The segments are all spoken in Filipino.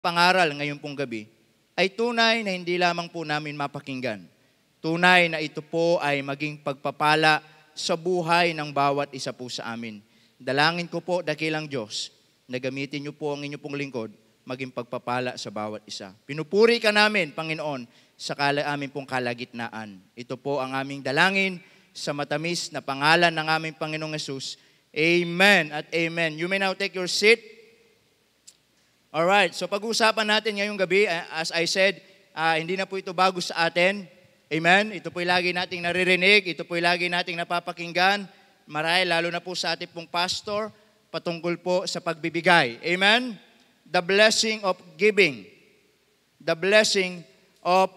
pangaral ngayon pong gabi ay tunay na hindi lamang po namin mapakinggan. Tunay na ito po ay maging pagpapala sa buhay ng bawat isa po sa amin. Dalangin ko po, dakilang Diyos, na gamitin niyo po ang inyong pong lingkod, maging pagpapala sa bawat isa. Pinupuri ka namin, Panginoon, sa aming pong kalagitnaan. Ito po ang aming dalangin sa matamis na pangalan ng aming Panginoong Yesus. Amen at amen. You may now take your seat. Alright, so pag-uusapan natin ngayong gabi, as I said, hindi na po ito bago sa atin. Amen? Ito po'y lagi nating naririnig, ito po'y lagi nating napapakinggan. Marahil, lalo na po sa ating pong pastor, patungkol po sa pagbibigay. Amen? The blessing of giving. The blessing of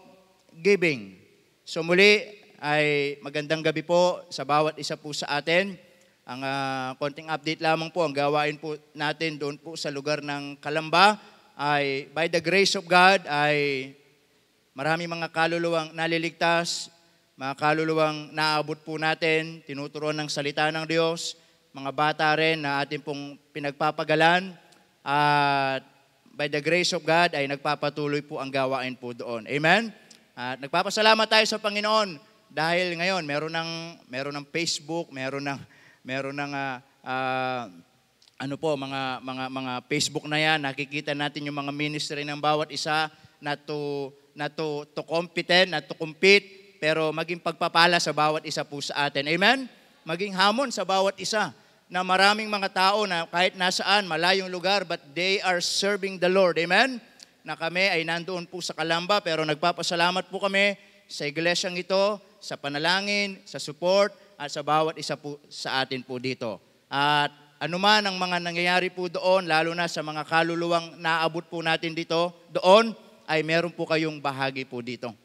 giving. So muli, ay magandang gabi po sa bawat isa po sa atin. Ang konting update lamang po, ang gawain po natin doon po sa lugar ng Calamba ay by the grace of God ay marami mga kaluluwang naliligtas, mga kaluluwang naabot po natin, tinuturuan ng salita ng Diyos, mga bata rin na atin pong pinagpapagalan at by the grace of God ay nagpapatuloy po ang gawain po doon. Amen? At nagpapasalamat tayo sa Panginoon dahil ngayon meron ng Facebook, meron ng mga Facebook na yan, nakikita natin yung mga ministry ng bawat isa na to competent, na to compete, pero maging pagpapala sa bawat isa po sa atin. Amen? Maging hamon sa bawat isa na maraming mga tao na kahit nasaan, malayong lugar, but they are serving the Lord. Amen? Na kami ay nandoon po sa Calamba, pero nagpapasalamat po kami sa iglesyang ito, sa panalangin, sa support, at sa bawat isa po sa atin po dito. At anuman ang mga nangyayari po doon, lalo na sa mga kaluluwang naabot po natin dito, doon ay meron po kayong bahagi po dito.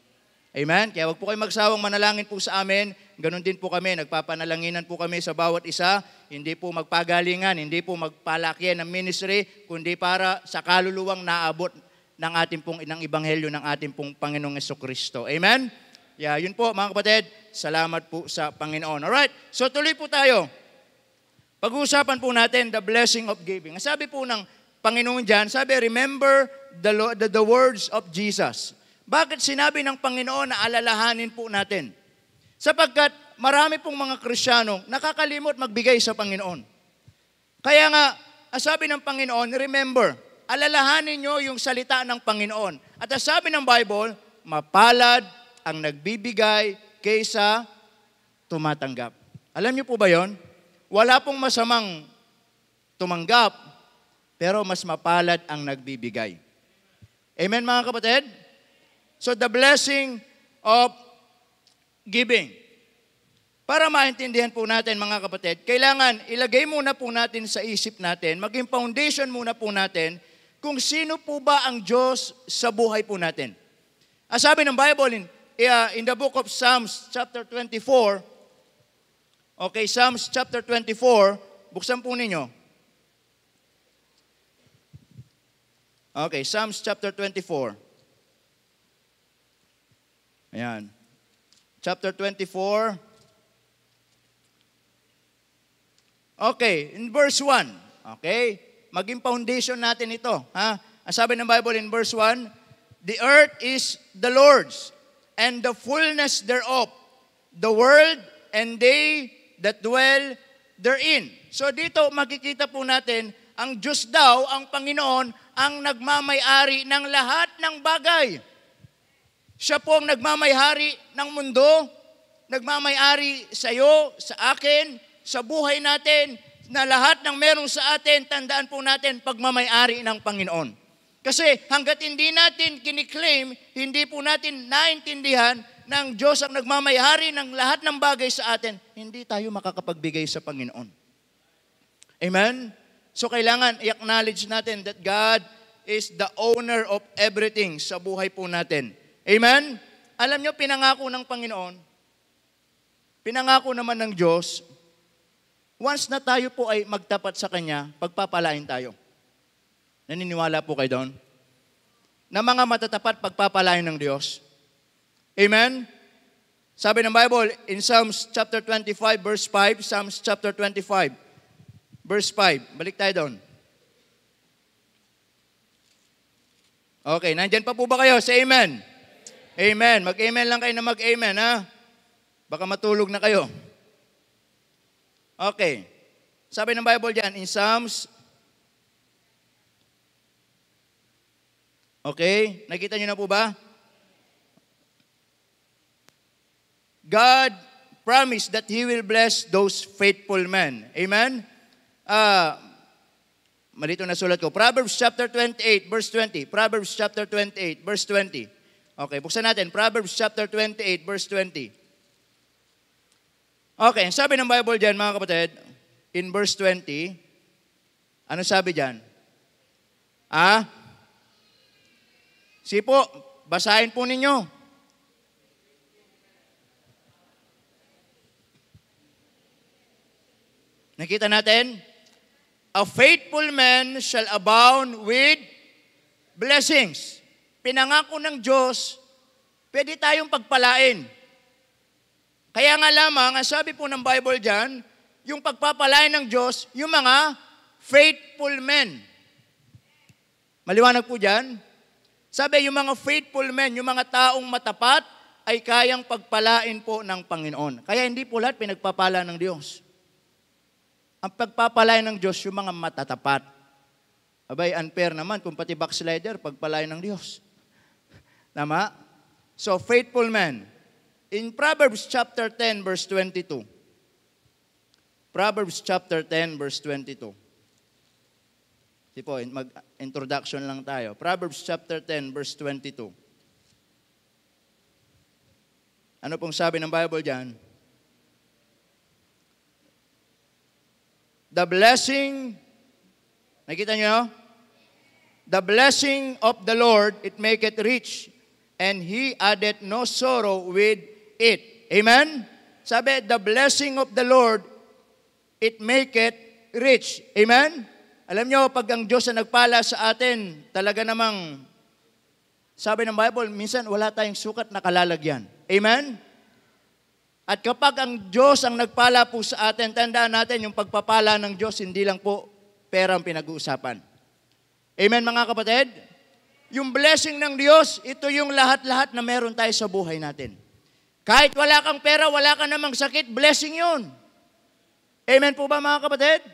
Amen? Kaya wag po kayo magsawang manalangin po sa amin. Ganon din po kami, nagpapanalanginan po kami sa bawat isa. Hindi po magpagalingan, hindi po magpalakyan ng ministry, kundi para sa kaluluwang naabot ng ating pong ng ebanghelyo ng ating pong Panginoong Jesucristo. Amen? Yeah, yun po mga kapatid, salamat po sa Panginoon. Alright, so tuloy po tayo. Pag-uusapan po natin the blessing of giving. Sabi po ng Panginoon dyan, sabi, remember the words of Jesus. Bakit sinabi ng Panginoon na alalahanin po natin? Sapagkat marami pong mga Kristiyano nakakalimot magbigay sa Panginoon. Kaya nga, sabi ng Panginoon, remember, alalahanin nyo yung salita ng Panginoon. At sabi ng Bible, mapalad ang nagbibigay kaysa tumatanggap. Alam niyo po ba yon? Wala pong masamang tumanggap, pero mas mapalad ang nagbibigay. Amen mga kapatid? So the blessing of giving. Para maintindihan po natin mga kapatid, kailangan ilagay muna po natin sa isip natin, maging foundation muna po natin, kung sino po ba ang Diyos sa buhay po natin. Sabi ng Bible in the book of Psalms chapter 24, okay, Psalms chapter 24, buksan po ninyo. Okay, Psalms chapter 24. Ayan. Chapter 24. Okay, in verse 1. Okay, maging foundation natin ito. Ang sabi ng Bible in verse 1, the earth is the Lord's, and the fullness thereof, the world and they that dwell therein. So dito makikita po natin, ang Diyos daw, ang Panginoon, ang nagmamay-ari ng lahat ng bagay. Siya po ang nagmamay-ari ng mundo, nagmamay-ari sa iyo, sa akin, sa buhay natin, na lahat ng meron sa atin, tandaan po natin, pagmamay-ari ng Panginoon. Kasi hanggat hindi natin kiniklaim, hindi po natin naintindihan ng Diyos ang nagmamayari ng lahat ng bagay sa atin, hindi tayo makakapagbigay sa Panginoon. Amen? So kailangan i-acknowledge natin that God is the owner of everything sa buhay po natin. Amen? Alam nyo, pinangako ng Panginoon, pinangako naman ng Diyos, once na tayo po ay magtapat sa Kanya, pagpapalain tayo. Naniniwala po kayo doon? Na mga matatapat pagpapalain ng Diyos. Amen? Sabi ng Bible, in Psalms chapter 25, verse 5, Psalms chapter 25, verse 5. Balik tayo doon. Okay, nandyan pa po ba kayo? Say amen. Amen. Mag-amen lang kayo na mag-amen, ha? Baka matulog na kayo. Okay. Sabi ng Bible dyan, in Psalms, okay, nakita niyo na po ba? God promised that He will bless those faithful men. Amen? Malito na sulat ko. Proverbs chapter 28, verse 20. Proverbs chapter 28, verse 20. Okay, buksan natin. Proverbs chapter 28, verse 20. Okay, sabi ng Bible dyan, mga kapatid, in verse 20, ano sabi dyan? Sige po, basahin po ninyo. Nakita natin? A faithful man shall abound with blessings. Pinangako ng Diyos, pwede tayong pagpalain. Kaya nga lamang, ang sabi po ng Bible dyan, yung pagpapalain ng Diyos, yung mga faithful men. Maliwanag po dyan? Sabi, yung mga faithful men, yung mga taong matapat, ay kayang pagpalain po ng Panginoon. Kaya hindi po lahat pinagpapala ng Diyos. Ang pagpapalain ng Diyos, yung mga matatapat. Abay, unfair naman kung pati backslider, pagpalain ng Diyos. Tama? So, faithful men. In Proverbs chapter 10, verse 22. Proverbs chapter 10, verse 22. Di po, mag-introduction lang tayo. Proverbs chapter 10, verse 22. Ano pong sabi ng Bible dyan? The blessing, nakita nyo? The blessing of the Lord, it maketh rich, and He addeth no sorrow with it. Amen? Sabi, the blessing of the Lord, it maketh rich. Amen? Alam nyo, pag ang Diyos na nagpala sa atin, talaga namang, sabi ng Bible, minsan wala tayong sukat na kalalagyan. Amen? At kapag ang Diyos ang nagpala po sa atin, tandaan natin yung pagpapala ng Diyos, hindi lang po pera ang pinag-uusapan. Amen mga kapatid? Yung blessing ng Diyos, ito yung lahat-lahat na meron tayo sa buhay natin. Kahit wala kang pera, wala ka namang sakit, blessing yun. Amen po ba mga kapatid?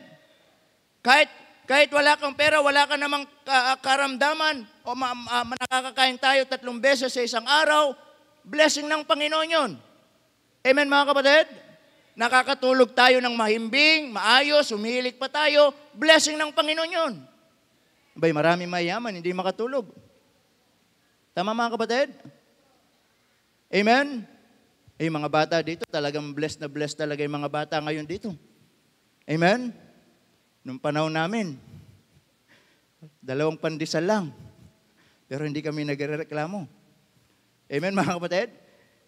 Kahit wala kang pera, wala ka namang karamdaman, o nakakakain tayo 3 beses sa isang araw, blessing ng Panginoon yun. Amen mga kapatid? Nakakatulog tayo ng mahimbing, maayos, umihilig pa tayo, blessing ng Panginoon yun. Abay, maraming mayaman, hindi makatulog. Tama mga kapatid? Amen? Mga bata dito, talagang blessed na blessed talaga yung mga bata ngayon dito. Amen? Nung panahon namin, 2 pandesal lang. Pero hindi kami nagrereklamo. Amen mga kapatid?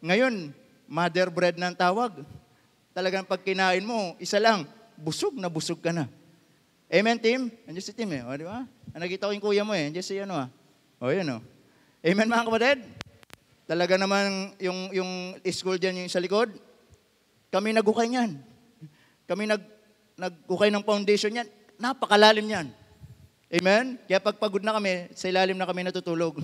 Ngayon, mother bread na ang tawag. Talagang pag kinain mo, isa lang, busog na busog ka na. Amen, Tim? Andiyan si Tim O, di ba? Nakita ko yung kuya mo Andiyan si O, yun o. Amen, mga kapatid? Talaga naman yung school dyan yung sa likod, kami nagukay niyan. Kami nagukay ng foundation niyan. Napakalalim niyan. Amen? Kaya pag pagod na kami, sa ilalim na kami natutulog.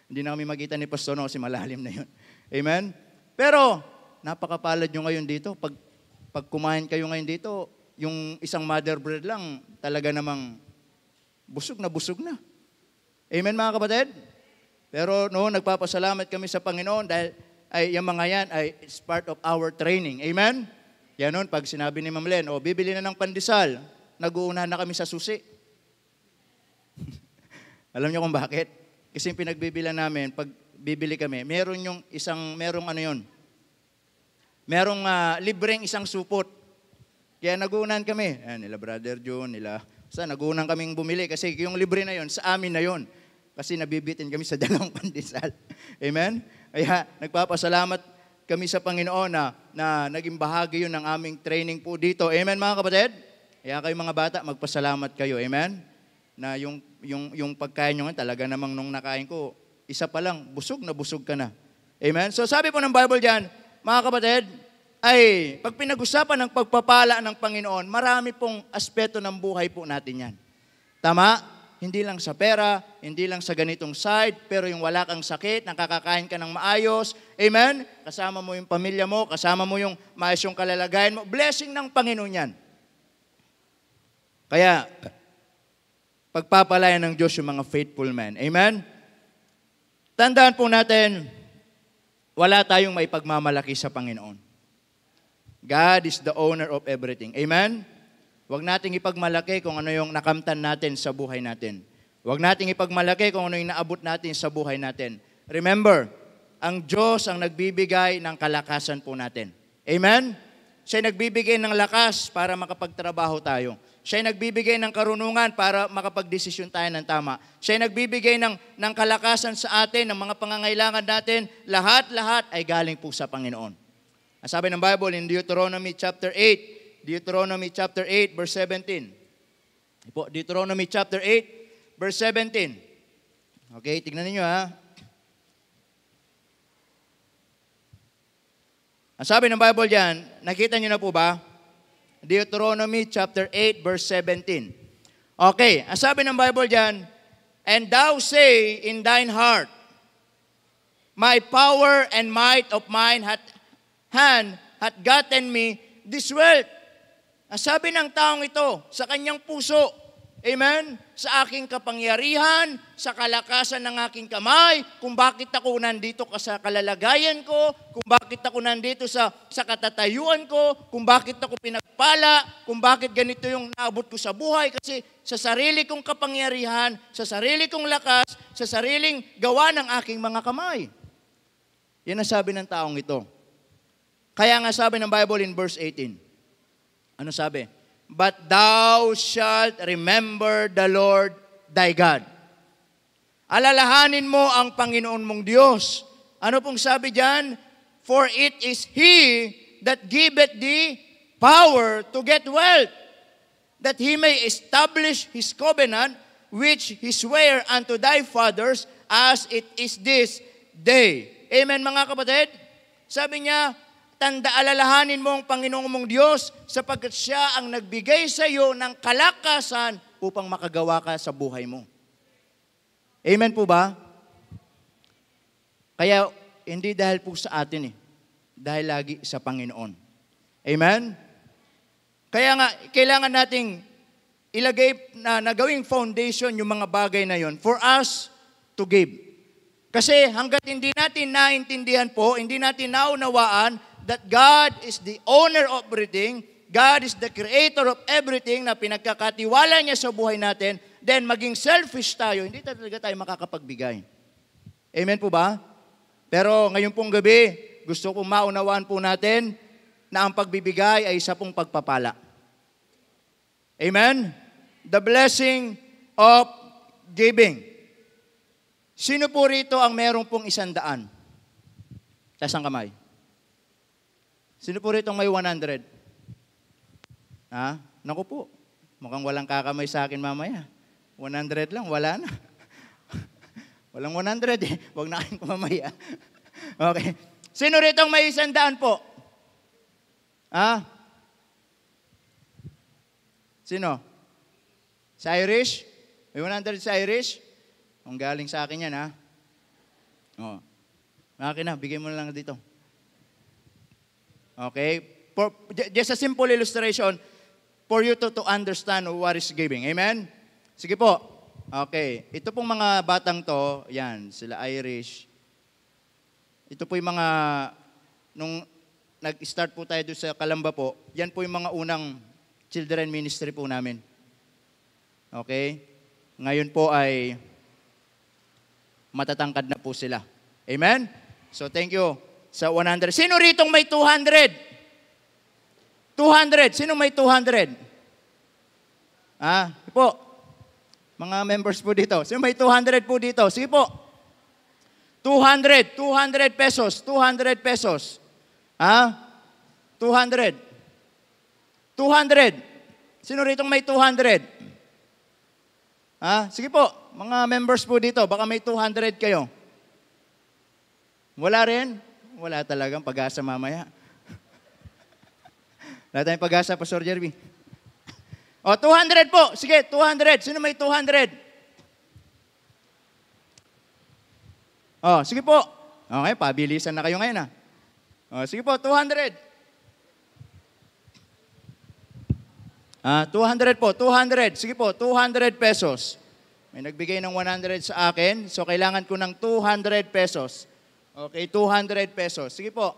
Hindi na kami makita ni Pastor kasi malalim na yun. Amen? Pero, napakapalad nyo ngayon dito. Pag kumain kayo ngayon dito, yung isang mother bread lang, talaga namang busog na. Amen mga kapatid? Pero noon, nagpapasalamat kami sa Panginoon dahil yung mga yan ay it's part of our training. Amen? Yan noon, pag sinabi ni Ma'am Len, bibili na ng pandesal, nag-uunahan na kami sa susi. Alam niyo kung bakit? Kasi yung pinagbibilan namin, pag bibili kami, merong libreng isang supot. Kaya nagunan kami. Nila Brother John, nagunan kaming bumili kasi yung libre na yon sa amin na yon. Kasi nabibitin kami sa 2 pandesal. Amen? Kaya nagpapasalamat kami sa Panginoon na naging bahagi yun ng aming training po dito. Amen mga kapatid? Kaya kayo mga bata, magpasalamat kayo. Amen? Na yung pagkain nyo talaga namang nung nakain ko, isa pa lang, busog na busog ka na. Amen? So sabi po ng Bible dyan, mga kapatid, ay pag pinag-usapan ng pagpapala ng Panginoon, marami pong aspeto ng buhay po natin yan. Tama? hindi lang sa pera, hindi lang sa ganitong side, pero yung wala kang sakit, nakakakain ka ng maayos. Amen? Kasama mo yung pamilya mo, kasama mo yung maayos yung kalalagayan mo. Blessing ng Panginoon yan. Kaya, pagpapalayan ng Diyos yung mga faithful men. Amen? Tandaan po natin, wala tayong maipagmamalaki sa Panginoon. God is the owner of everything. Amen? Huwag nating ipagmalaki kung ano yung nakamtan natin sa buhay natin. Huwag nating ipagmalaki kung ano yung naabot natin sa buhay natin. Remember, ang Diyos ang nagbibigay ng kalakasan po natin. Amen? Siya nagbibigay ng lakas para makapagtrabaho tayo. Siya nagbibigay ng karunungan para makapagdesisyon tayo ng tama. Siya nagbibigay ng kalakasan sa atin, ng mga pangangailangan natin. Lahat-lahat ay galing po sa Panginoon. Ang sabi ng Bible in Deuteronomy chapter 8, verse 17. Deuteronomy chapter 8, verse 17. Okay, tignan niyo ha. Ang sabi ng Bible diyan, nakita niyo na po ba? Deuteronomy chapter 8, verse 17. Okay, ang sabi ng Bible diyan, and thou say in thine heart, my power and might of mine hand hath gotten me this wealth. Ang sabi ng taong ito sa kanyang puso, amen, sa aking kapangyarihan, sa kalakasan ng aking kamay, kung bakit ako nandito sa kalalagayan ko, kung bakit ako nandito sa katatayuan ko, kung bakit ako pinagpala, kung bakit ganito yung naabot ko sa buhay, kasi sa sarili kong kapangyarihan, sa sarili kong lakas, sa sariling gawa ng aking mga kamay. Yan ang sabi ng taong ito. Kaya nga sabi ng Bible in verse 18, ano sabi? But thou shalt remember the Lord thy God. Alalahanin mo ang Panginoon mong Diyos. Ano pong sabi diyan? For it is He that giveth thee power to get wealth, that He may establish His covenant, which He sware unto thy fathers, as it is this day. Amen, mga kapatid? Sabi niya, alalahanin mo ang Panginoon mong Diyos sapagkat Siya ang nagbigay sa iyo ng kalakasan upang makagawa ka sa buhay mo. Amen po ba? Kaya hindi dahil po sa atin dahil lagi sa Panginoon. Amen? Kaya nga, kailangan nating ilagay na gawing foundation yung mga bagay na yon for us to give. Kasi hanggat hindi natin naintindihan po, hindi natin naunawaan that God is the owner of everything, God is the creator of everything na pinagkakatiwala niya sa buhay natin, then maging selfish tayo, hindi talaga tayo makakapagbigay. Amen po ba? Pero ngayon pong gabi, gusto kong maunawaan po natin na ang pagbibigay ay isa pong pagpapala. Amen? The blessing of giving. Sino po rito ang meron pong 100? Taas ang kamay. Sino po rito may 100? Ha? Naku po, mukhang walang kakamay sa akin mamaya. 100 lang, wala na. Walang 100 Huwag na kayong kumamaya. Okay. Sino rito may 100 po? Ha? Sino? Sa Irish? May 100 sa Irish? Ang galing sa akin yan, ha? O. Akin na, bigay mo na lang dito. Okay? Just a simple illustration for you to understand what is giving. Amen? Sige po. Okay. Ito pong mga batang to, yan, sila Irish. Ito po yung mga, nung nag-start po tayo doon sa Kalamba po, yan po yung mga unang children ministry po namin. Okay? Ngayon po ay matatangkad na po sila. Amen? So thank you sa 100. Sino ritong may 200? 200. Sino may 200? Po. Mga members po dito. Sino may 200 po dito? Sige po. 200 pesos. 200 pesos. 200. 200. Sino ritong may 200? Sige po. Mga members po dito. Baka may 200 kayo. Wala rin? Wala talagang pag-asa mamaya. Wala tayong pag-asa, Pastor Jeremy. 200 po. Sige, 200. Sino may 200? Oh, sige po. Okay, pabilisan na kayo ngayon, ha? Oh, sige po, 200. 200 po, 200. Sige po, 200 pesos. May nagbigay ng 100 sa akin, so kailangan ko ng 200 pesos. Okay, 200 pesos. Sige po.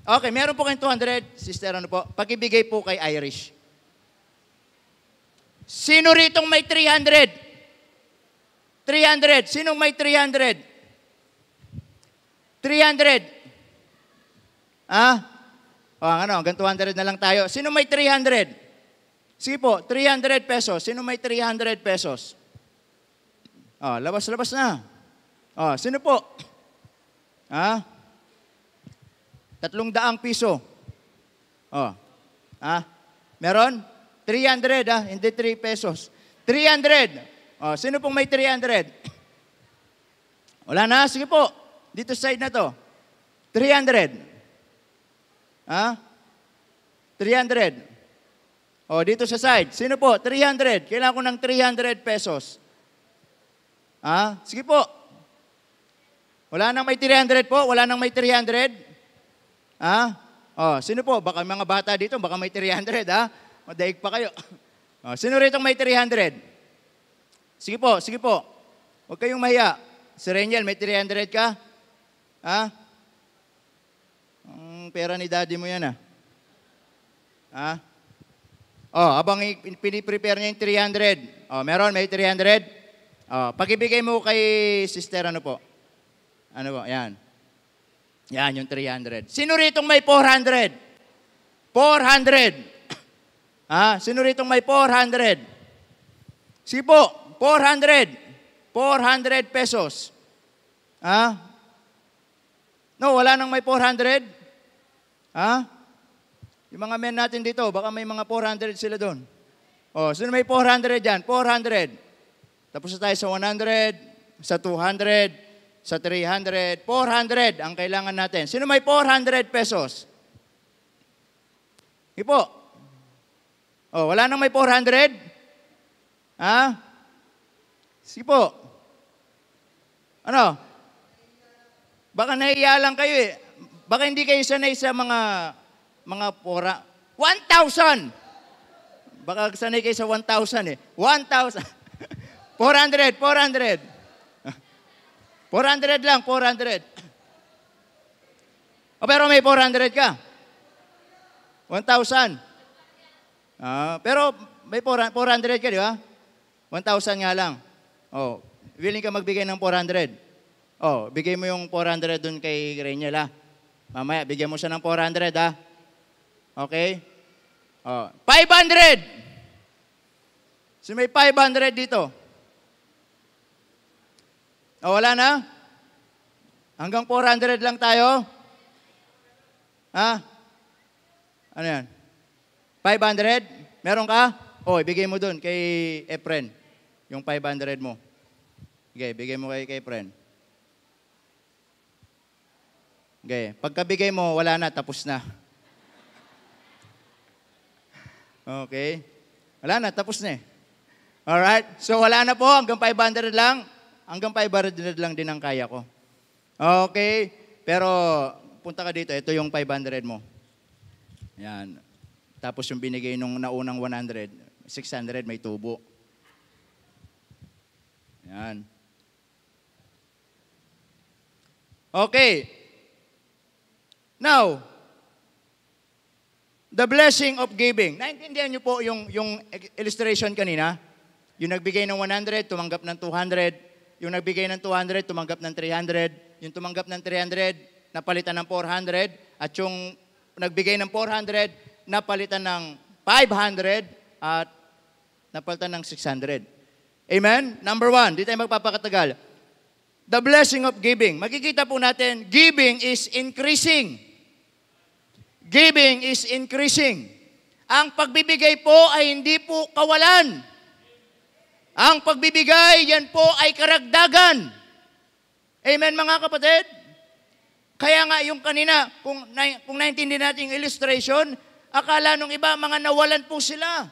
Okay, meron po kayong 200. Sister, ano po? Pakibigay po kay Irish. Sino ritong may 300? 300. Sinong may 300? 300. Hanggang 200 na lang tayo. Sino may 300? Sige po, 300 pesos. Sino may 300 pesos? Labas na. Sino po? 300 piso. Meron? 300, hindi 3 pesos. 300. Sino pong may 300? Wala na? Sige po. Dito sa side na to. 300. 300. Dito sa side. Sino po? 300. Kailangan ko ng 300 pesos. Sige po. Wala nang may 300 po? Wala nang may 300? Sino po? Baka mga bata dito, baka may 300, Madaig pa kayo. Sino rito may 300? Sige po, sige po. Huwag kayong mahiya. Si Reniel, may 300 ka? Pera ni daddy mo yan, habang piniprepare niya yung 300. Meron, may 300. Pakibigay mo kay sister, ano po? Ano po? Yan. Yan, yung 300. Sino ritong may 400? 400. Sino ritong may 400? Sige po, 400. 400 pesos. No, wala nang may 400? Yung mga men natin dito, baka may mga 400 sila doon. Sino may 400 dyan? 400. Tapos na tayo sa 100, sa 200, sa 300, 400 ang kailangan natin. Sino may 400 pesos? Sige po. Wala nang may 400? Sige po. Ano? Baka nahiya lang kayo eh. Baka hindi kayo sanay sa mga 1,000. Baka sanay kayo sa 1,000 eh. 1,000. 400, 400. 400 lang, 400. Pero may 400 ka. 1,000. Pero may 400 ka, di ba? 1,000 nga lang. Willing ka magbigay ng 400. Bigay mo yung 400 dun kay Reniel, Mamaya, bigyan mo siya ng 400, Okay? 500! So may 500 dito. Wala na? Hanggang 400 lang tayo? Ano yan? 500? Meron ka? Ibigay mo dun kay Efren. Yung 500 mo. Okay, bigay mo kay Efren. Okay, pagkabigay mo, wala na, tapos na. Okay? Wala na, tapos na eh. Alright? So wala na po, hanggang 500 lang. Hanggang 500 lang din ang kaya ko. Okay? Pero punta ka dito, ito yung 500 mo. Yan. Tapos yung binigay nung naunang 100, 600 may tubo. Yan. Okay. Now, the blessing of giving. Naintindihan niyo po yung illustration kanina? Yung nagbigay ng 100, tumanggap ng 200. Yung nagbigay ng 200, tumanggap ng 300. Yung tumanggap ng 300, napalitan ng 400. At yung nagbigay ng 400, napalitan ng 500. At napalitan ng 600. Amen? Number 1, di tayo magpapakatagal. The blessing of giving. Makikita po natin, giving is increasing. Giving is increasing. Ang pagbibigay po ay hindi po kawalan. Ang pagbibigay, yan po ay karagdagan. Amen, mga kapatid? Kaya nga yung kanina, kung naintindihan natin yung illustration, akala nung iba, mga nawalan po sila.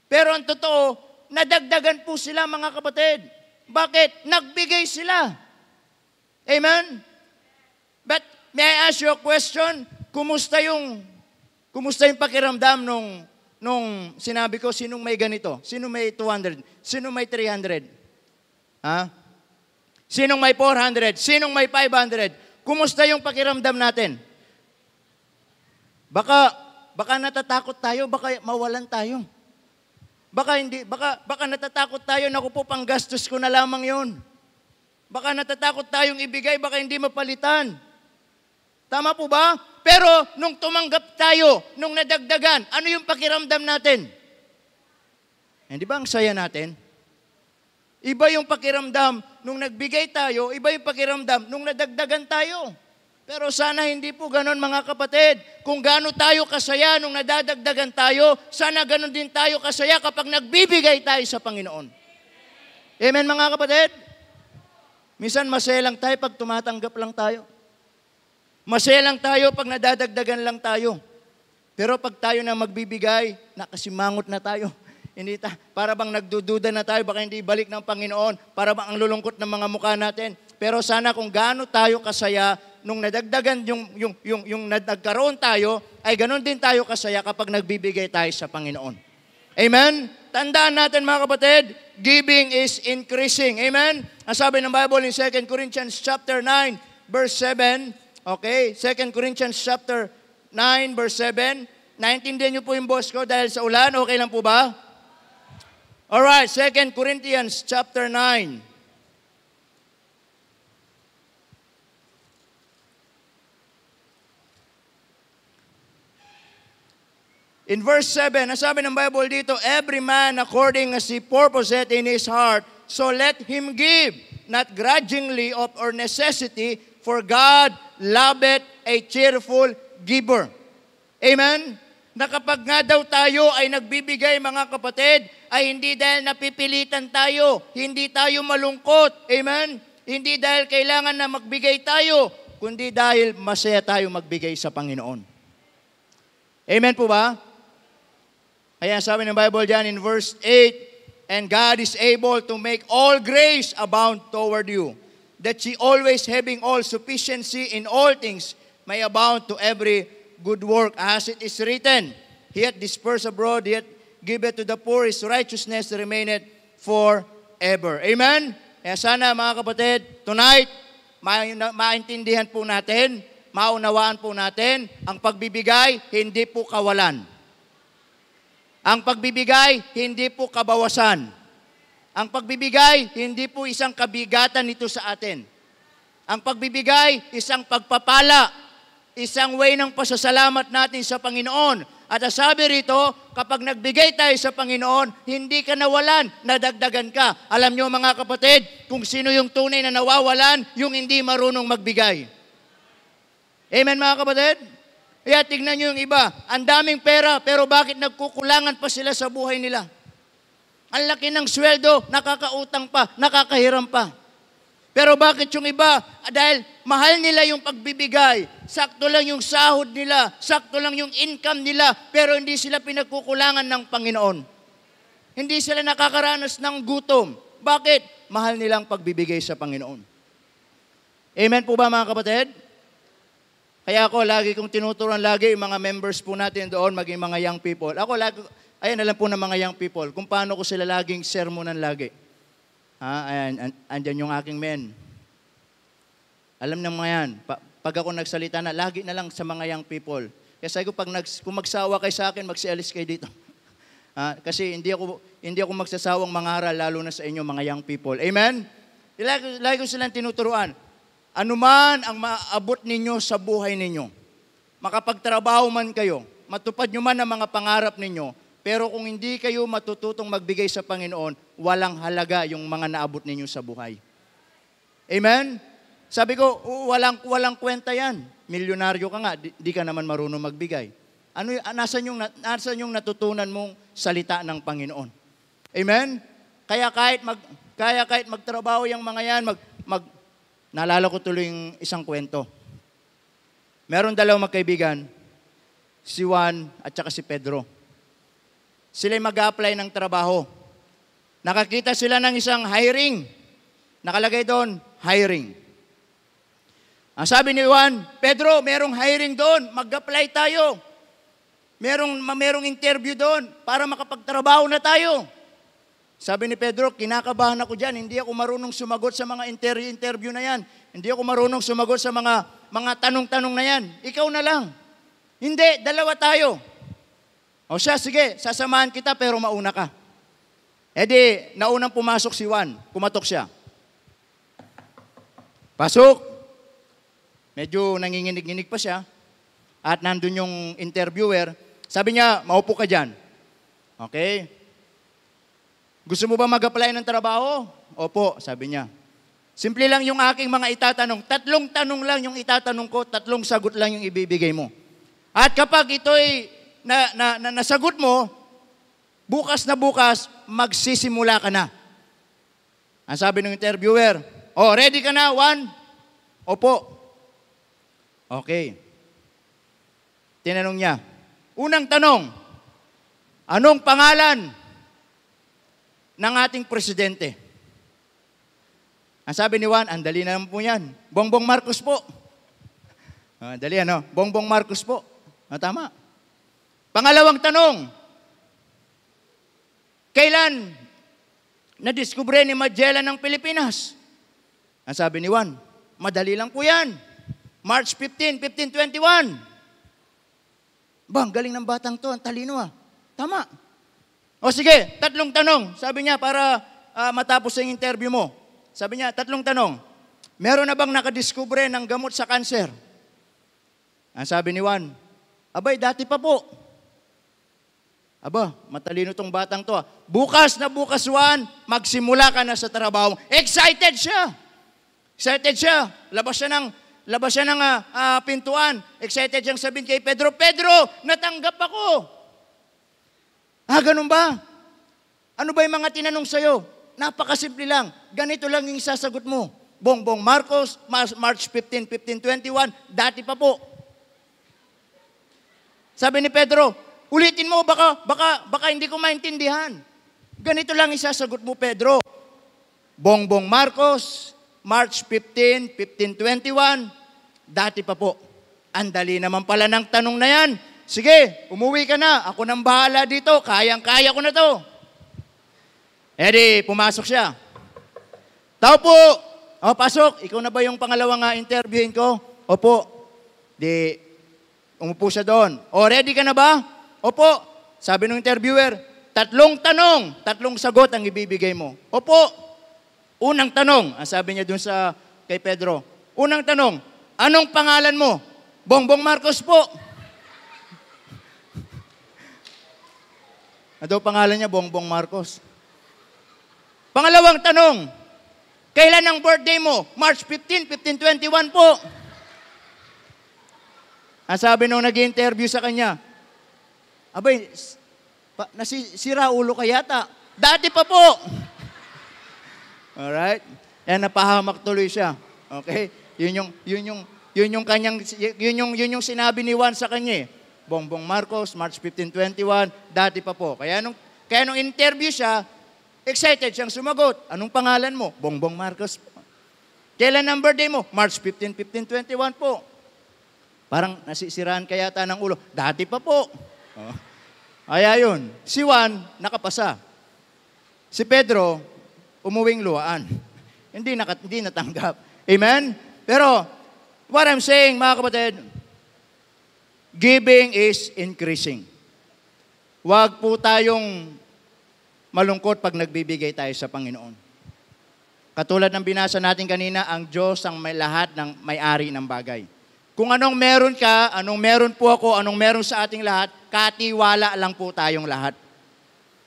Pero ang totoo, nadagdagan po sila, mga kapatid. Bakit? Nagbigay sila. Amen? But may I ask you a question? Kumusta yung pakiramdam nung sinabi ko, sinong may ganito? Sinong may 200? Sinong may 300? Ha? Sinong may 400? Sinong may 500? Kumusta yung pakiramdam natin? Baka natatakot tayo, baka mawalan tayo. Baka natatakot tayo, naku po, panggastos ko na lamang yun. Baka natatakot tayong ibigay, baka hindi mapalitan. Tama po ba? Pero nung tumanggap tayo, nung nadagdagan, ano yung pakiramdam natin? Hindi ba ang saya natin? Iba yung pakiramdam nung nagbigay tayo, iba yung pakiramdam nung nadagdagan tayo. Pero sana hindi po ganon, mga kapatid. Kung gaano tayo kasaya nung nadadagdagan tayo, sana ganon din tayo kasaya kapag nagbibigay tayo sa Panginoon. Amen, mga kapatid? Minsan masaya lang tayo pag tumatanggap lang tayo. Masaya lang tayo pag nadadagdagan lang tayo. Pero pag tayo na magbibigay, nakasimangot na tayo. Para bang nagdududa na tayo, baka hindi balik ng Panginoon, para bang ang lulungkot ng mga mukha natin. Pero sana kung gaano tayo kasaya, nung nadagdagan yung nagkaroon tayo, ay ganon din tayo kasaya kapag nagbibigay tayo sa Panginoon. Amen? Tandaan natin, mga kapatid, giving is increasing. Amen? Ang sabi ng Bible in 2 Corinthians chapter 9, verse 7, okay, 2 Corinthians chapter 9, verse 7, naintindihan niyo po yung boss ko dahil sa ulan, okay lang po ba? Alright, 2 Corinthians chapter 9. In verse 7, nasabi ng Bible dito, every man according as he purposeth in his heart, so let him give, not grudgingly or necessity, for God loveth a cheerful giver. Amen? Na kapag nga daw tayo ay nagbibigay, mga kapatid, ay hindi dahil napipilitan tayo, hindi tayo malungkot. Amen? Hindi dahil kailangan na magbigay tayo, kundi dahil masaya tayo magbigay sa Panginoon. Amen po ba? Kaya sabi ng Bible dyan in verse 8, and God is able to make all grace abound toward you, that ye always having all sufficiency in all things may abound to every good work, as it is written, he hath dispersed abroad, he hath given to the poor, his righteousness remaineth forever. Amen? Kaya sana, mga kapatid, tonight, maintindihan po natin, maunawaan po natin, ang pagbibigay, hindi po kawalan. Ang pagbibigay, hindi po kabawasan. Ang pagbibigay, hindi po isang kabigatan nito sa atin. Ang pagbibigay, isang pagpapala, isang way ng pasasalamat natin sa Panginoon. At sabi rito, kapag nagbigay tayo sa Panginoon, hindi ka nawalan, nadagdagan ka. Alam nyo, mga kapatid, kung sino yung tunay na nawawalan, yung hindi marunong magbigay. Amen, mga kapatid? Kaya tignan nyo yung iba, ang daming pera, pero bakit nagkukulangan pa sila sa buhay nila? Ang laki ng sweldo, nakakautang pa, nakakahiram pa. Pero bakit yung iba? Dahil mahal nila yung pagbibigay, sakto lang yung sahod nila, sakto lang yung income nila, pero hindi sila pinagkukulangan ng Panginoon. Hindi sila nakakaranas ng gutom. Bakit? Mahal nilang pagbibigay sa Panginoon. Amen po ba, mga kapatid? Kaya ako, lagi kong tinuturuan lagi yung mga members po natin doon, maging mga young people. Ako, ayan na lang po ng mga young people, kung paano ko sila laging sermonan lagi. Ayan, andyan yung aking men. Alam ng mga yan, pag ako nagsalita na, lagi na lang sa mga young people. Kaya sabi ko, kung magsawa kayo sa akin, magsialis kayo dito. Kasi hindi ako magsasawang mangaral, lalo na sa inyo, mga young people. Amen? Lagi ko silang tinuturuan. Anuman ang maabot ninyo sa buhay ninyo, makapagtrabaho man kayo, matupad nyo man ang mga pangarap ninyo, pero kung hindi kayo matututong magbigay sa Panginoon, walang halaga yung mga naabot ninyo sa buhay. Amen? Sabi ko, walang kwenta yan. Milyonaryo ka nga, di ka naman marunong magbigay. Nasaan yung natutunan mong salita ng Panginoon? Amen? Kaya kahit magtrabaho yung mga yan, naalala ko tuloy yung isang kwento. Meron dalawang magkaibigan, si Juan at saka si Pedro. Sila'y mag-a-apply ng trabaho. Nakakita sila ng isang hiring. Nakalagay doon, hiring. Ang sabi ni Juan, Pedro, merong hiring doon, mag-apply tayo. Merong interview doon para makapagtrabaho na tayo. Sabi ni Pedro, kinakabahan ako dyan, hindi ako marunong sumagot sa mga interview na yan. Hindi ako marunong sumagot sa mga tanong-tanong na yan. Ikaw na lang. Hindi, dalawa tayo. O siya, sige, sasamahan kita pero mauna ka. E di, naunang pumasok si Juan, kumatok siya. Pasok. Medyo nanginginig-nginig pa siya. At nandun yung interviewer. Sabi niya, maupo ka dyan. Okay? Gusto mo ba mag-apply ng trabaho? Opo, sabi niya. Simple lang yung aking mga itatanong. 3 tanong lang yung itatanong ko, 3 sagot lang yung ibibigay mo. At kapag ito'y nasagot mo, bukas na bukas, magsisimula ka na. Ang sabi ng interviewer, ready ka na, Juan? Opo. Okay. Tinanong niya, unang tanong, anong pangalan ng ating presidente? Ang sabi ni Juan, ang dali na naman po yan. Bongbong Marcos po. Dali ano? Bongbong Marcos po. Tama. Pangalawang tanong, kailan nadiskubre ni Magellan ng Pilipinas? Ang sabi ni Juan, madali lang po yan. March 15, 1521. Bang, galing ng batang to, ang talino Tama. O sige, 3 tanong. Sabi niya, para matapos yung interview mo. Sabi niya, 3 tanong. Meron na bang nakadiskubre ng gamot sa kanser? Ang sabi ni Juan, abay, dati pa po. Aba, matalino tong batang to. Bukas na bukas, Juan, magsimula ka na sa trabaho. Excited siya. Excited siya. Labas siya ng pintuan. Excited siyang sabihin kay Pedro, Pedro, natanggap ako. Ganun ba? Ano ba yung mga tinanong sa'yo? Napakasimple lang. Ganito lang yung sasagot mo. Bongbong Marcos, March 15, 1521, dati pa po. Sabi ni Pedro, ulitin mo, baka hindi ko maintindihan. Ganito lang isasagot mo, Pedro. Bongbong Marcos, March 15, 1521, dati pa po. Andali naman pala ng tanong na yan. Sige, umuwi ka na. Ako nang bahala dito. Kayang-kaya ko na to. Di, pumasok siya. Tao po. Pasok. Ikaw na ba yung pangalawang interviewin ko? Opo. Di, umupo siya doon. Ready ka na ba? Opo. Sabi ng interviewer, 3 tanong, 3 sagot ang ibibigay mo. Opo. Unang tanong, ang sabi niya dun kay Pedro, unang tanong, anong pangalan mo? Bongbong Marcos po. Ano daw pangalan niya? Bongbong Marcos. Pangalawang tanong, kailan ang birthday mo? March 15, 1521 po. Ang sabi nung nag-interview sa kanya, abay, nasira ulo ka yata. Dati pa po. Alright? Napahamak tuloy siya. Okay? Yun yung sinabi ni Juan sa kanya. Bongbong Marcos, March 1521, dati pa po. Kaya nung interview siya, excited siyang sumagot. Anong pangalan mo? Bongbong Marcos po. Kailan ang birthday mo? March 15, 1521 po. Parang nasisiraan ka yata ng ulo. Dati pa po. Kaya yun. Si Juan, nakapasa. Si Pedro, umuwing luhaan. Hindi natanggap. Amen? Pero, what I'm saying, mga kapatid, giving is increasing. Huwag po tayong malungkot pag nagbibigay tayo sa Panginoon. Katulad ng binasa natin kanina, ang Diyos ang may lahat ng may-ari ng bagay. Kung anong meron ka, anong meron po ako, anong meron sa ating lahat, katiwala lang po tayong lahat.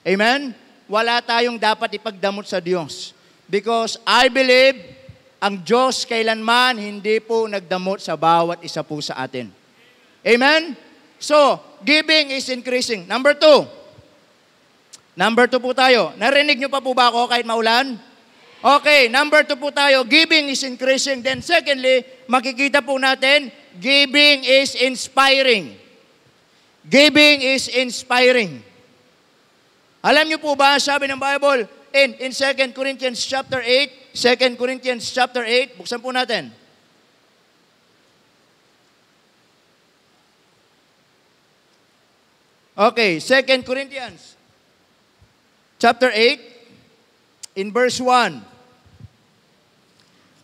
Amen? Wala tayong dapat ipagdamot sa Diyos. Because I believe, ang Diyos kailanman hindi po nagdamot sa bawat isa po sa atin. Amen? So, giving is increasing. Number 2 po tayo. Narinig nyo pa po ba ako kahit maulan? Okay, number 2 po tayo. Giving is increasing. Then secondly, makikita po natin, giving is inspiring. Giving is inspiring. Alam nyo po ba, sabi ng Bible, in 2 Corinthians chapter 8, 2 Corinthians chapter 8, buksan po natin. Okay, 2 Corinthians chapter 8 in verse 1.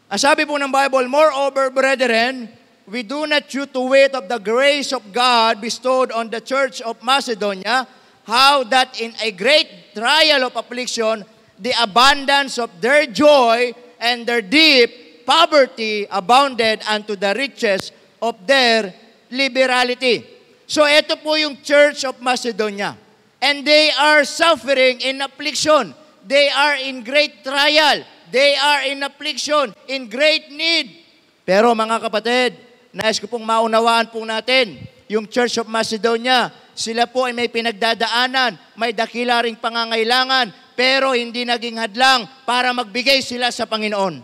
Ang sabi po ng Bible, moreover, brethren, we do not you to wait of the grace of God bestowed on the church of Macedonia, how that in a great trial of affliction, the abundance of their joy and their deep poverty abounded unto the riches of their liberality. So ito po yung Church of Macedonia. And they are suffering in affliction. They are in great trial. They are in affliction, in great need. Pero mga kapatid, nais ko pong maunawaan po natin, yung Church of Macedonia, sila po ay may pinagdadaanan, may dakila ring pangangailangan, pero hindi naging hadlang para magbigay sila sa Panginoon.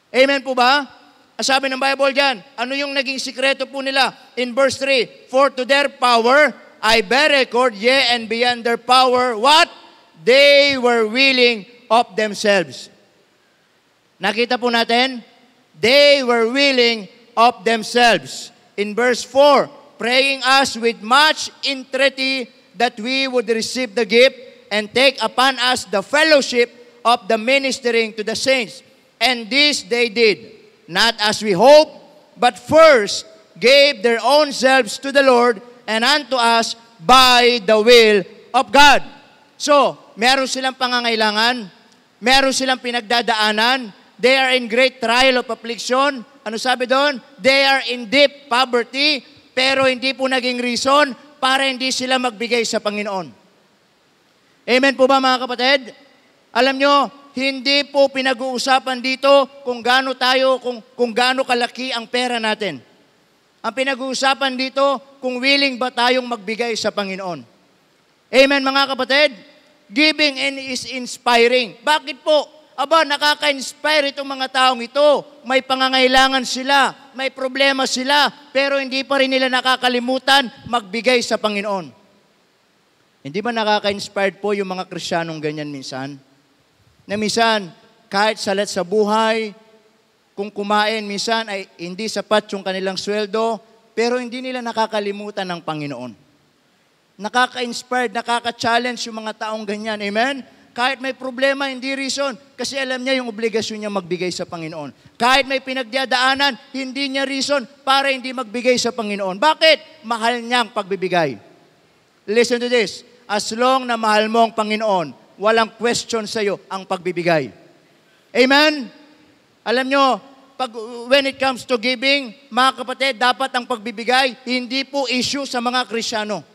Amen po ba? Sabi ng Bible dyan, ano yung naging sikreto po nila? In verse 3, for to their power, I bear record, yea, and beyond their power, what? They were willing of themselves. Nakita po natin? They were willing of themselves. In verse 4, praying us with much entreaty that we would receive the gift and take upon us the fellowship of the ministering to the saints. And this they did, not as we hope, but first gave their own selves to the Lord and unto us by the will of God. So, meron silang pangangailangan, meron silang pinagdadaanan, they are in great trial of affliction. Ano sabi doon? They are in deep poverty, pero hindi po naging reason para hindi sila magbigay sa Panginoon. Amen po ba mga kapatid? Alam nyo, hindi po pinag-uusapan dito kung gaano tayo, kung gaano kalaki ang pera natin. Ang pinag-uusapan dito, kung willing ba tayong magbigay sa Panginoon. Amen mga kapatid? Giving is inspiring. Bakit po? Aba, nakaka-inspire itong mga taong ito. May pangangailangan sila, may problema sila, pero hindi pa rin nila nakakalimutan magbigay sa Panginoon. Hindi ba nakaka-inspired po yung mga Kristiyanong ganyan minsan? Na minsan, kahit salat sa buhay, kung kumain, minsan ay hindi sapat yung kanilang sweldo, pero hindi nila nakakalimutan ng Panginoon. Nakaka-inspired, nakaka-challenge yung mga taong ganyan. Amen? Kahit may problema, hindi reason. Kasi alam niya yung obligasyon niya magbigay sa Panginoon. Kahit may pinagdadaanan, hindi niya reason para hindi magbigay sa Panginoon. Bakit? Mahal niya ang pagbibigay. Listen to this. As long na mahal mo ang Panginoon, walang question sa iyo ang pagbibigay. Amen? Alam nyo, when it comes to giving, mga kapatid, dapat ang pagbibigay, hindi po issue sa mga Kristiyano.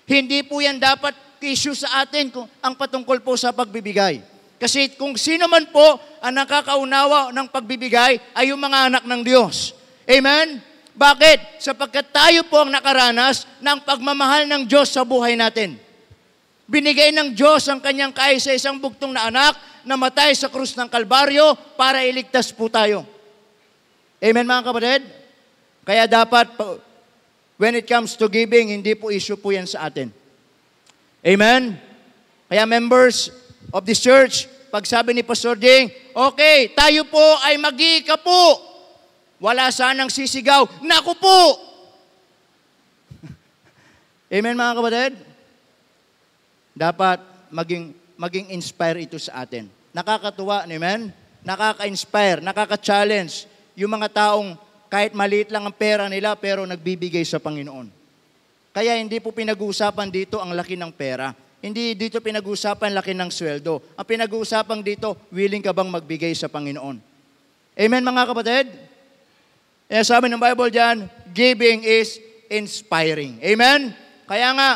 Hindi po yan dapat issue sa atin kung ang patungkol po sa pagbibigay. Kasi kung sino man po ang nakakaunawa ng pagbibigay ay yung mga anak ng Diyos. Amen? Bakit? Sapagkat tayo po ang nakaranas ng pagmamahal ng Diyos sa buhay natin. Binigay ng Diyos ang kanyang kaisa-isang bugtong na anak na matay sa krus ng Kalbaryo para iligtas po tayo. Amen mga kapatid? Kaya dapat, when it comes to giving, hindi po issue po yan sa atin. Amen? Kaya members of this church, pag sabi ni Pastor Ding, okay, tayo po ay mag-iika po. Wala sanang sisigaw, naku po! Amen mga kapatid? Dapat maging inspire ito sa atin. Nakakatuwa, amen? Nakaka-inspire, nakaka-challenge yung mga taong kahit maliit lang ang pera nila pero nagbibigay sa Panginoon. Kaya hindi po pinag-uusapan dito ang laki ng pera. Hindi dito pinag-uusapan laki ng sweldo. Ang pinag-uusapan dito, willing ka bang magbigay sa Panginoon? Amen mga kapatid? Eh, sabi ng Bible dyan, giving is inspiring. Amen? Kaya nga,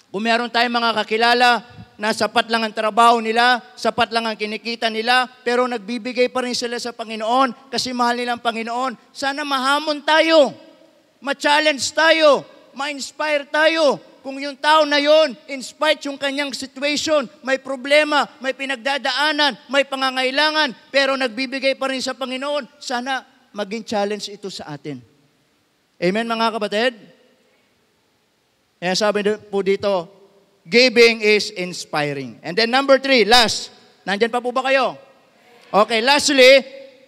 kung meron tayong mga kakilala na sapat lang ang trabaho nila, sapat lang ang kinikita nila, pero nagbibigay pa rin sila sa Panginoon kasi mahal nila ang Panginoon, sana mahamon tayo, ma-challenge tayo, ma-inspire tayo. Kung yung tao na yon, inspired yung kanyang situation, may problema, may pinagdadaanan, may pangangailangan, pero nagbibigay pa rin sa Panginoon, sana maging challenge ito sa atin. Amen mga kapatid? Kaya sabi po dito, giving is inspiring. And then number 3, last. Nandyan pa po ba kayo? Okay, lastly,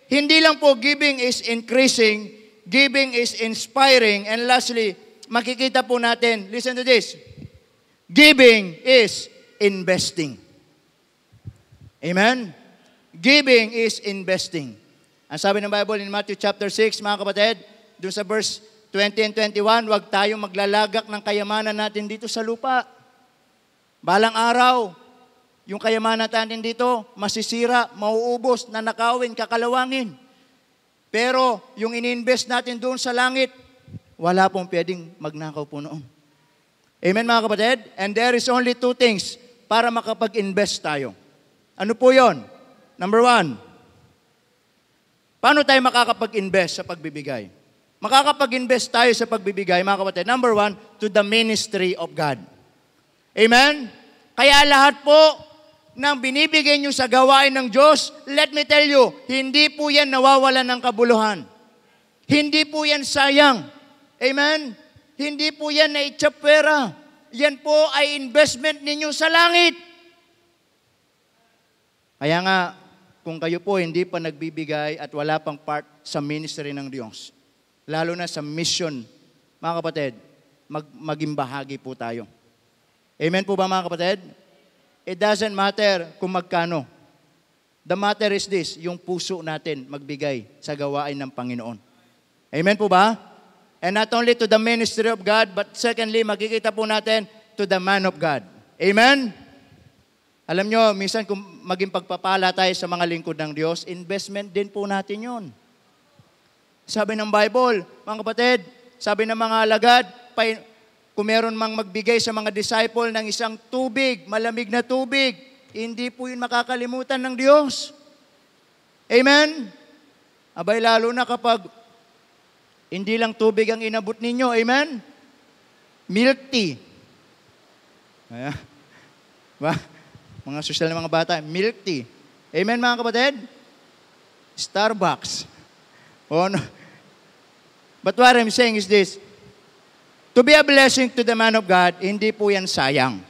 hindi lang po giving is increasing, giving is inspiring, and lastly, makikita po natin, listen to this, giving is investing. Amen? Giving is investing. Ang sabi ng Bible in Matthew chapter 6, mga kapatid, doon sa verse 20 and 21, huwag tayong maglalagak ng kayamanan natin dito sa lupa. Balang araw, yung kayamanan natin dito, masisira, mauubos, nanakawin, kakalawangin. Pero yung ini-invest natin doon sa langit, wala pong pwedeng magnakaw po noon. Amen mga kapatid? And there is only two things para makapag-invest tayo. Ano po yon? Number one, paano tayo makakapag-invest sa pagbibigay? Makakapag-invest tayo sa pagbibigay, mga kapatid. Number one, to the ministry of God. Amen? Kaya lahat po ng binibigay nyo sa gawain ng Diyos, let me tell you, hindi po yan nawawalan ng kabuluhan. Hindi po yan sayang. Amen? Hindi po yan na itsapwera. Yan po ay investment ninyo sa langit. Kaya nga, kung kayo po hindi pa nagbibigay at wala pang part sa ministry ng Diyos, lalo na sa mission, mga kapatid, maging bahagi po tayo. Amen po ba mga kapatid? It doesn't matter kung magkano. The matter is this, yung puso natin magbigay sa gawain ng Panginoon. Amen po ba? And not only to the ministry of God, but secondly, makikita po natin to the man of God. Amen? Alam nyo, minsan kung maging pagpapala tayo sa mga lingkod ng Diyos, investment din po natin yun. Sabi ng Bible, mga kapatid, sabi ng mga alagad, kung meron mang magbigay sa mga disciple ng isang tubig, malamig na tubig, hindi po yun makakalimutan ng Diyos. Amen? Abay, lalo na kapag hindi lang tubig ang inabot ninyo. Amen? Milk tea. Ayan. Ba? Mga sosyal na mga bata, milk tea. Amen mga kapatid? Starbucks. Oh, no. But what I'm saying is this, to be a blessing to the man of God, hindi po yan sayang.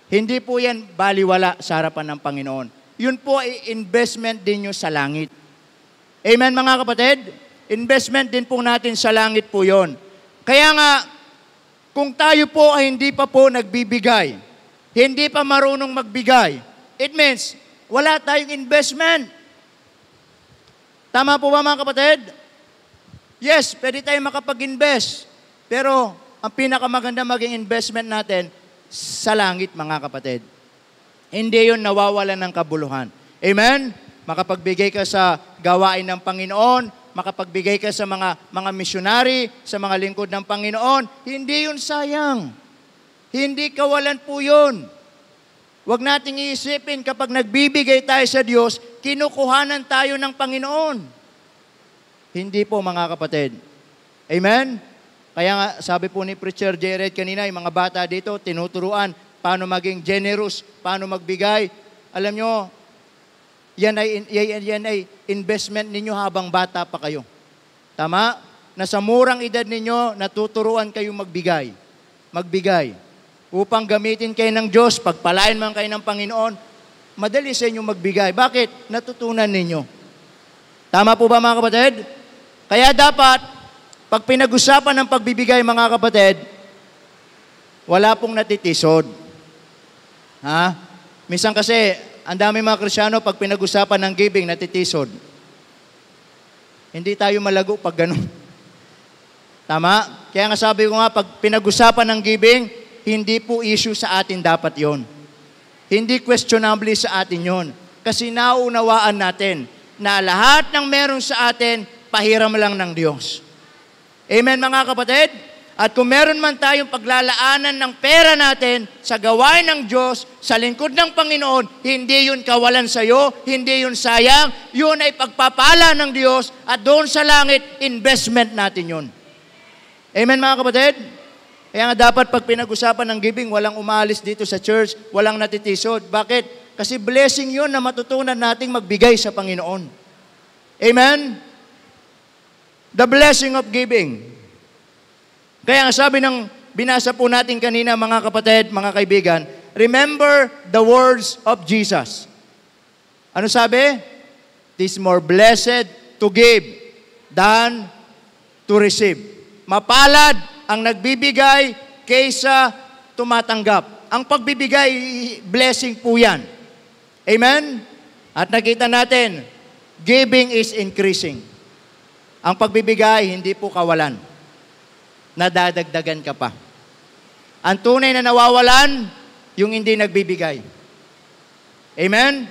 Hindi po yan baliwala sa harapan ng Panginoon. Yun po ay investment din nyo sa langit. Amen mga kapatid? Investment din po natin sa langit po yun. Kaya nga, kung tayo po ay hindi pa po nagbibigay, hindi pa marunong magbigay, it means wala tayong investment. Tama po ba mga kapatid? Yes, pwede tayong makapag-invest. Pero ang pinakamaganda maging investment natin sa langit mga kapatid. Hindi yun nawawalan ng kabuluhan. Amen? Makapagbigay ka sa gawain ng Panginoon, makapagbigay ka sa mga missionary, sa mga lingkod ng Panginoon, hindi yun sayang. Hindi kawalan po yun. Huwag nating iisipin kapag nagbibigay tayo sa Diyos, kinukuhanan tayo ng Panginoon. Hindi po mga kapatid. Amen? Kaya nga sabi po ni Preacher Jared kanina, yung mga bata dito, tinuturuan paano maging generous, paano magbigay. Alam nyo, yan ay investment ninyo habang bata pa kayo. Tama? Na sa murang edad ninyo, natuturuan kayong magbigay. Magbigay. Upang gamitin kayo ng Diyos, pagpalain man kayo ng Panginoon, madali sa inyo magbigay. Bakit? Natutunan ninyo. Tama po ba mga kapatid? Kaya dapat, pag pinag-usapan ng pagbibigay mga kapatid, wala pong natitisod. Ha? Minsan kasi, ang dami mga Kristyano, pag pinag-usapan ng giving, natitisod. Hindi tayo malago pag ganun. Tama? Kaya nga sabi ko nga, pag pinag-usapan ng giving, hindi po issue sa atin dapat yon. Hindi questionable sa atin yon. Kasi naunawaan natin na lahat ng meron sa atin, pahiram lang ng Diyos. Amen mga kapatid? At kung meron man tayong paglalaanan ng pera natin sa gawain ng Diyos, sa lingkod ng Panginoon, hindi yun kawalan sa iyo, hindi yun sayang, yun ay pagpapala ng Diyos at doon sa langit, investment natin yun. Amen mga kapatid? Kaya nga dapat pag pinag-usapan ng giving, walang umalis dito sa church, walang natitisod. Bakit? Kasi blessing yun na matutunan nating magbigay sa Panginoon. Amen? The blessing of giving. Kaya nga sabi ng binasa po natin kanina mga kapatid, mga kaibigan, remember the words of Jesus. Ano sabi? It is more blessed to give than to receive. Mapalad ang nagbibigay kaysa tumatanggap. Ang pagbibigay, blessing po yan. Amen? At nakita natin, giving is increasing. Ang pagbibigay, hindi po kawalan. Nadadagdagan ka pa. Ang tunay na nawawalan, yung hindi nagbibigay. Amen?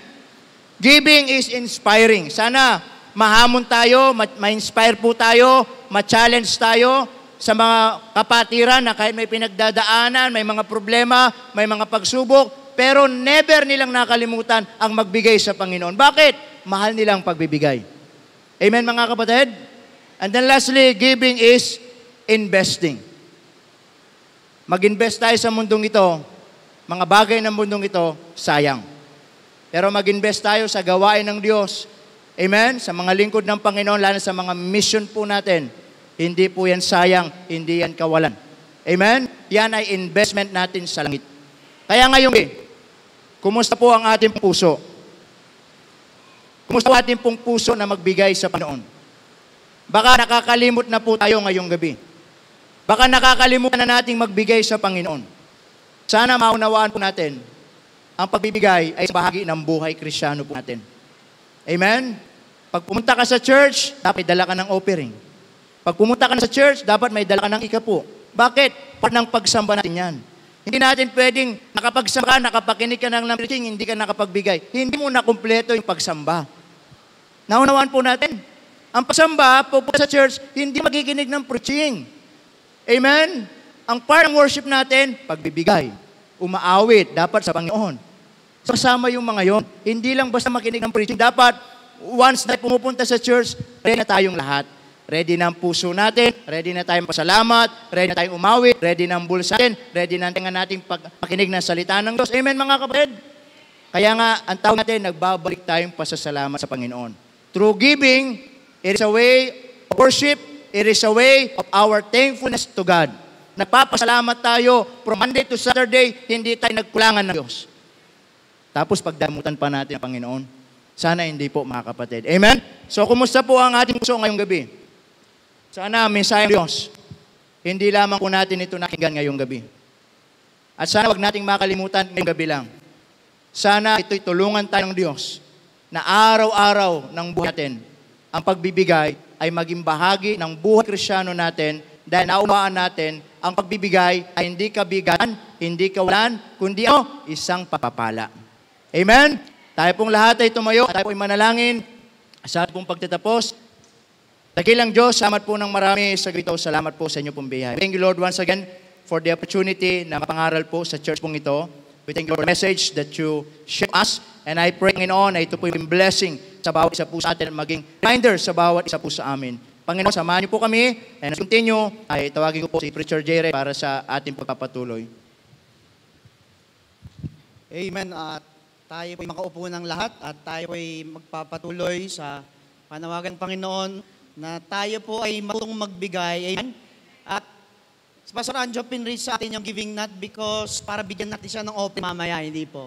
Giving is inspiring. Sana mahamon tayo, ma-inspire po tayo, ma-challenge tayo sa mga kapatiran na kahit may pinagdadaanan, may mga problema, may mga pagsubok, pero never nilang nakalimutan ang magbigay sa Panginoon. Bakit? Mahal nilang pagbibigay. Amen mga kapatid? And then lastly, giving is investing. Mag-invest tayo sa mundong ito, mga bagay ng mundong ito, sayang. Pero mag-invest tayo sa gawain ng Diyos. Amen? Sa mga lingkod ng Panginoon, lalo sa mga mission po natin, hindi po yan sayang, hindi yan kawalan. Amen? Yan ay investment natin sa langit. Kaya ngayon, kumusta po ang ating puso? Kumusta ang ating pong puso na magbigay sa Panginoon? Baka nakakalimot na po tayo ngayong gabi. Baka nakakalimutan na nating magbigay sa Panginoon. Sana maunawaan po natin, ang pagbibigay ay bahagi ng buhay Kristiyano po natin. Amen? Pag pumunta ka sa church, dapat dala ka ng offering. Pag pumunta ka sa church, dapat may dala ka ng ikapo. Bakit? Part ng pagsamba natin yan. Hindi natin pwedeng nakapagsamba, nakapakinig ka ng preaching, hindi ka nakapagbigay. Hindi mo na kumpleto yung pagsamba. Naunawaan po natin. Ang pagsamba, pupunta sa church, hindi magiginig ng preaching. Amen? Ang part ng worship natin, pagbibigay. Umaawit, dapat sa Panginoon. Kasama yung mga yon. Hindi lang basta makinig ng preaching. Dapat, once na pumupunta sa church, ready na tayong lahat. Ready na ang puso natin, ready na tayong pasalamat, ready na tayong umawit, ready na ang bulsa natin, ready na nating pakinig ng salita ng Diyos. Amen mga kapatid? Kaya nga, ang tawag natin, nagbabalik tayong pasasalamat sa Panginoon. Through giving, it is a way of worship, it is a way of our thankfulness to God. Nagpapasalamat tayo from Monday to Saturday, hindi tayo nagkulangan ng Diyos. Tapos pagdamutan pa natin ang Panginoon. Sana hindi po mga kapatid. Amen? So, kumusta po ang ating puso ngayong gabi? Sana mensahe ng Diyos. Hindi lamang po natin ito nakinggan ngayong gabi. At sana wag nating makalimutan ngayong gabi lang. Sana ito'y tulungan tayo ng Diyos na araw-araw ng buhay natin, ang pagbibigay ay maging bahagi ng buhay Kristiyano natin dahil naunawaan natin ang pagbibigay ay hindi kabigan, hindi kawalan, kundi isang papapala. Amen? Tayo pong lahat ay tumayo, tayo pong manalangin sa ating pong pagtatapos. Dakilang Diyos, salamat po ng marami sa ito. Salamat po sa inyo pong biyaya. Thank you Lord once again for the opportunity na mapangaral po sa church pong ito. We thank you for the message that you share us. And I pray Panginoon na ito po yung blessing sa bawat isa po sa atin, maging reminder sa bawat isa po sa amin. Panginoon, samahan niyo po kami. And as continue, ay tawagin ko po si Preacher Jerry para sa ating pagpapatuloy. Amen. At tayo po'y makaupo ng lahat at tayo po'y magpapatuloy sa panawagan ng Panginoon na tayo po ay matutong magbigay. Amen. At si Pastor Anjo pinreach sa atin yung giving not because para bigyan natin siya ng offering mamaya, hindi po.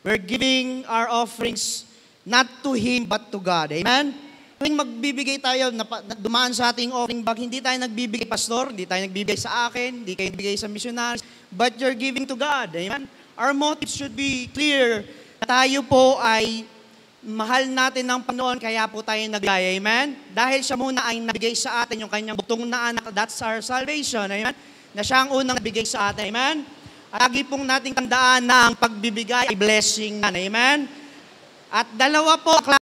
We're giving our offerings not to Him but to God. Amen. Tuwing magbibigay tayo, dumaan sa ating offering bag, hindi tayo nagbibigay, Pastor, hindi tayo nagbibigay sa akin, hindi kayo nagbibigay sa missionaries, but you're giving to God. Amen. Our motive should be clear. Tayo po ay mahal natin ng Panginoon, kaya po tayo nagbigay. Amen? Dahil siya muna ay nabigay sa atin yung kanyang butong na anak, that's our salvation. Amen? Na siya ang unang nabigay sa atin. Amen? At lagi pong nating tandaan na ang pagbibigay ay blessing na. Amen? At dalawa po,